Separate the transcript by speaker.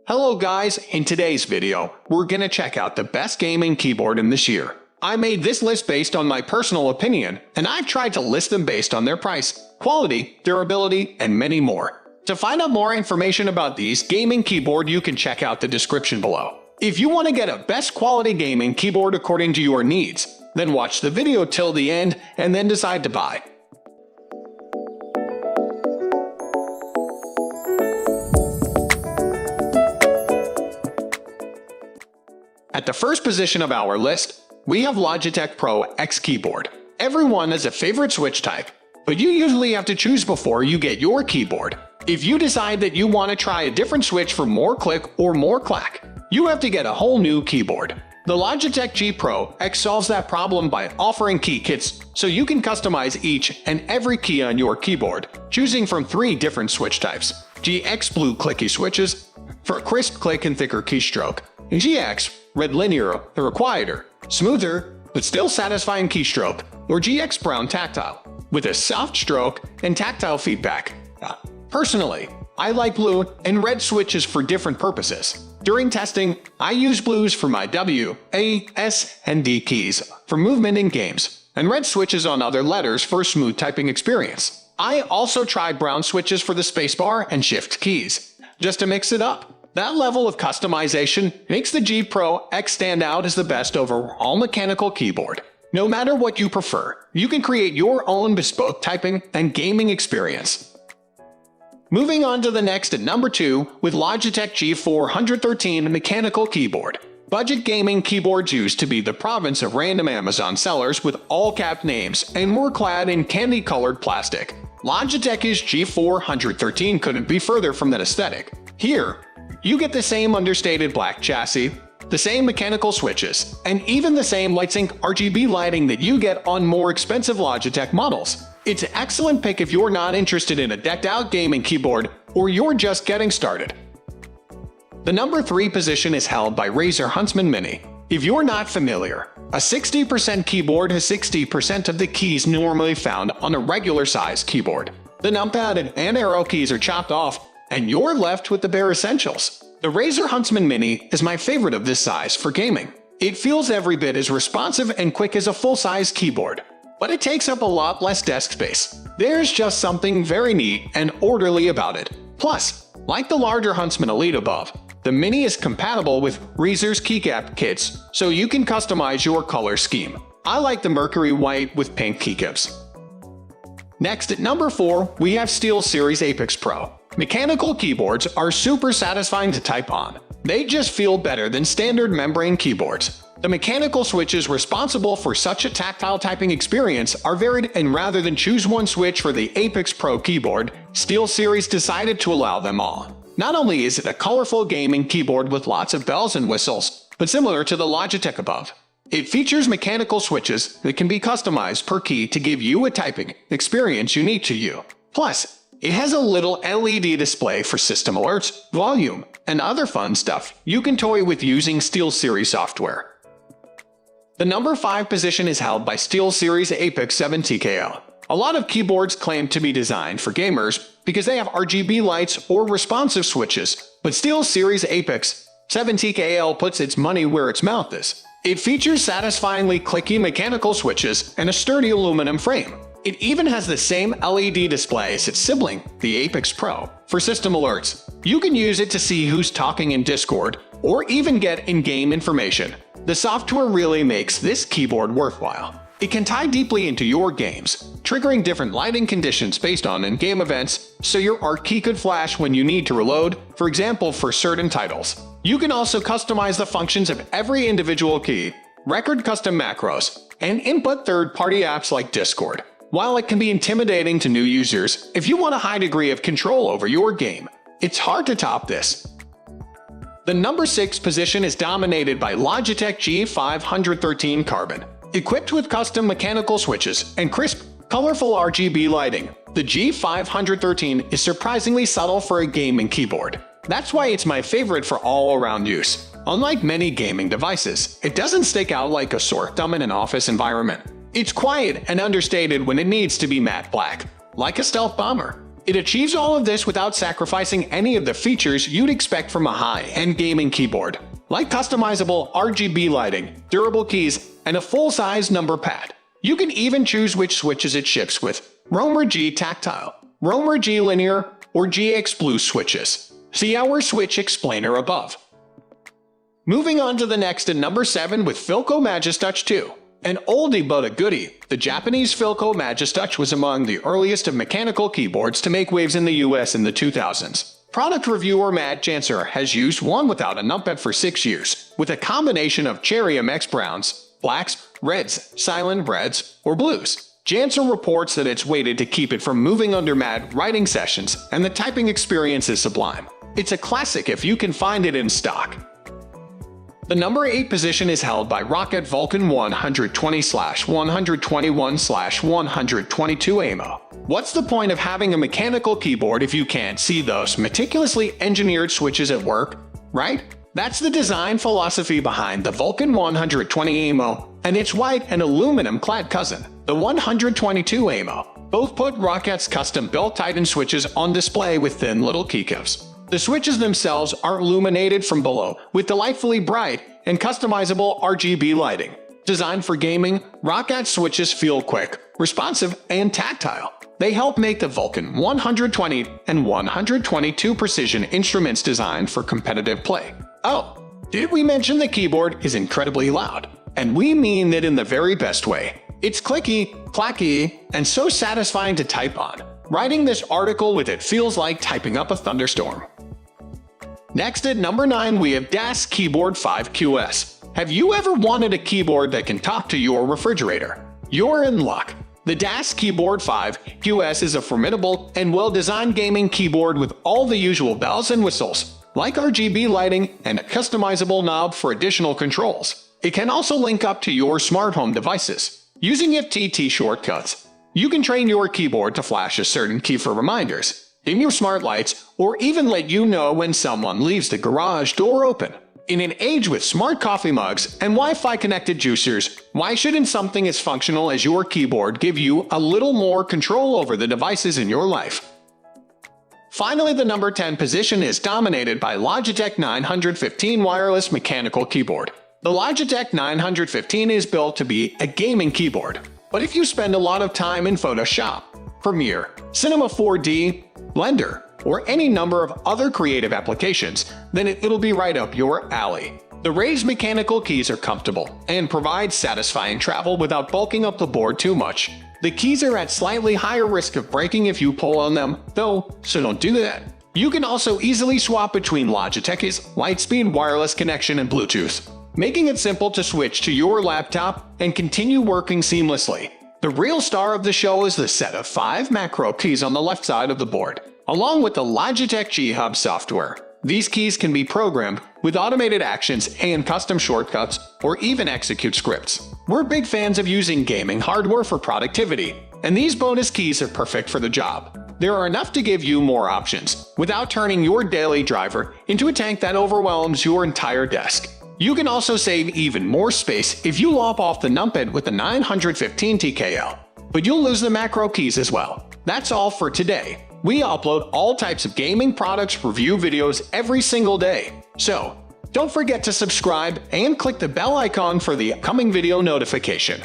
Speaker 1: Hello guys, in today's video, we're gonna check out the best gaming keyboard in this year. I made this list based on my personal opinion, and I've tried to list them based on their price, quality, durability, and many more. To find out more information about these gaming keyboard, you can check out the description below. If you want to get a best quality gaming keyboard according to your needs, then watch the video till the end and then decide to buy. At the first position of our list, we have Logitech Pro X Keyboard. Everyone has a favorite switch type, but you usually have to choose before you get your keyboard. If you decide that you want to try a different switch for more click or more clack, you have to get a whole new keyboard. The Logitech G Pro X solves that problem by offering key kits so you can customize each and every key on your keyboard, choosing from 3 different switch types: GX Blue clicky switches for crisp click and thicker keystroke, and GX Red linear, or quieter, smoother, but still satisfying keystroke, or GX Brown tactile, with a soft stroke and tactile feedback. Personally, I like blue and red switches for different purposes. During testing, I use blues for my W, A, S, and D keys for movement in games, and red switches on other letters for a smooth typing experience. I also tried brown switches for the spacebar and shift keys, just to mix it up. That level of customization makes the G Pro X stand out as the best overall mechanical keyboard. No matter what you prefer, you can create your own bespoke typing and gaming experience. Moving on to the next at number 2 with Logitech G413 mechanical keyboard. Budget gaming keyboards used to be the province of random Amazon sellers with all-capped names and were clad in candy-colored plastic. Logitech's G413 couldn't be further from that aesthetic. Here, you get the same understated black chassis, the same mechanical switches, and even the same LightSync RGB lighting that you get on more expensive Logitech models. It's an excellent pick if you're not interested in a decked-out gaming keyboard or you're just getting started. The number 3 position is held by Razer Huntsman Mini. If you're not familiar, a 60% keyboard has 60% of the keys normally found on a regular size keyboard. The numpad and arrow keys are chopped off, and you're left with the bare essentials. The Razer Huntsman Mini is my favorite of this size for gaming. It feels every bit as responsive and quick as a full-size keyboard, but it takes up a lot less desk space. There's just something very neat and orderly about it. Plus, like the larger Huntsman Elite above, the Mini is compatible with Razer's keycap kits, so you can customize your color scheme. I like the mercury white with pink keycaps. Next at number 4, we have SteelSeries Apex Pro. Mechanical keyboards are super satisfying to type on. They just feel better than standard membrane keyboards. The mechanical switches responsible for such a tactile typing experience are varied, and rather than choose one switch for the Apex Pro keyboard, SteelSeries decided to allow them all. Not only is it a colorful gaming keyboard with lots of bells and whistles, but similar to the Logitech above, it features mechanical switches that can be customized per key to give you a typing experience unique to you. Plus, it has a little LED display for system alerts, volume, and other fun stuff you can toy with using SteelSeries software. The number 5 position is held by SteelSeries Apex 7 TKL. A lot of keyboards claim to be designed for gamers because they have RGB lights or responsive switches, but SteelSeries Apex 7 TKL puts its money where its mouth is. It features satisfyingly clicky mechanical switches and a sturdy aluminum frame. It even has the same LED display as its sibling, the Apex Pro, for system alerts. You can use it to see who's talking in Discord, or even get in-game information. The software really makes this keyboard worthwhile. It can tie deeply into your games, triggering different lighting conditions based on in-game events, so your art key could flash when you need to reload, for example for certain titles. You can also customize the functions of every individual key, record custom macros, and input third-party apps like Discord. While it can be intimidating to new users, if you want a high degree of control over your game, it's hard to top this. The number 6 position is dominated by Logitech G513 Carbon. Equipped with custom mechanical switches and crisp, colorful RGB lighting, the G513 is surprisingly subtle for a gaming keyboard. That's why it's my favorite for all-around use. Unlike many gaming devices, it doesn't stick out like a sore thumb in an office environment. It's quiet and understated when it needs to be matte black, like a stealth bomber. It achieves all of this without sacrificing any of the features you'd expect from a high-end gaming keyboard, like customizable RGB lighting, durable keys, and a full-size number pad. You can even choose which switches it ships with: Roamer G Tactile, Roamer G Linear, or GX Blue switches. See our switch explainer above. Moving on to the next at number 7 with Philco Majestouch 2. An oldie but a goodie, the Japanese Filco Majestouch was among the earliest of mechanical keyboards to make waves in the US in the 2000s. Product reviewer Matt Janser has used one without a numpad for 6 years, with a combination of cherry MX browns, blacks, reds, silent reds, or blues. Janser reports that it's weighted to keep it from moving under mad writing sessions, and the typing experience is sublime. It's a classic if you can find it in stock. The number 8 position is held by Roccat Vulcan 120/121/122 Aimo. What's the point of having a mechanical keyboard if you can't see those meticulously engineered switches at work, right? That's the design philosophy behind the Vulcan 120 Aimo and its white and aluminum-clad cousin, the 122 Aimo. Both put Roccat's custom-built Titan switches on display with thin little keycaps. The switches themselves are illuminated from below with delightfully bright and customizable RGB lighting. Designed for gaming, Roccat switches feel quick, responsive, and tactile. They help make the Vulcan 120 and 122 precision instruments designed for competitive play. Oh, did we mention the keyboard is incredibly loud? And we mean that in the very best way. It's clicky, clacky, and so satisfying to type on. Writing this article with it feels like typing up a thunderstorm. Next at number 9 we have DAS Keyboard 5 QS. Have you ever wanted a keyboard that can talk to your refrigerator? You're in luck. The DAS Keyboard 5 QS is a formidable and well-designed gaming keyboard with all the usual bells and whistles, like RGB lighting and a customizable knob for additional controls. It can also link up to your smart home devices. Using FTT shortcuts, you can train your keyboard to flash a certain key for reminders, dim your smart lights, or even let you know when someone leaves the garage door open. In an age with smart coffee mugs and Wi-Fi connected juicers, why shouldn't something as functional as your keyboard give you a little more control over the devices in your life? Finally, the number 10 position is dominated by Logitech 915 wireless mechanical keyboard. The Logitech 915 is built to be a gaming keyboard. But if you spend a lot of time in Photoshop, Premiere, Cinema 4D, Blender, or any number of other creative applications, then it'll be right up your alley. The raised mechanical keys are comfortable and provide satisfying travel without bulking up the board too much. The keys are at slightly higher risk of breaking if you pull on them, though, so don't do that. You can also easily swap between Logitech's Lightspeed wireless connection and Bluetooth, making it simple to switch to your laptop and continue working seamlessly. The real star of the show is the set of 5 macro keys on the left side of the board, along with the Logitech G Hub software. These keys can be programmed with automated actions and custom shortcuts, or even execute scripts. We're big fans of using gaming hardware for productivity, and these bonus keys are perfect for the job. There are enough to give you more options, without turning your daily driver into a tank that overwhelms your entire desk. You can also save even more space if you lop off the numpad with the 915 TKL, but you'll lose the macro keys as well. That's all for today. We upload all types of gaming products review videos every single day, so don't forget to subscribe and click the bell icon for the upcoming video notification.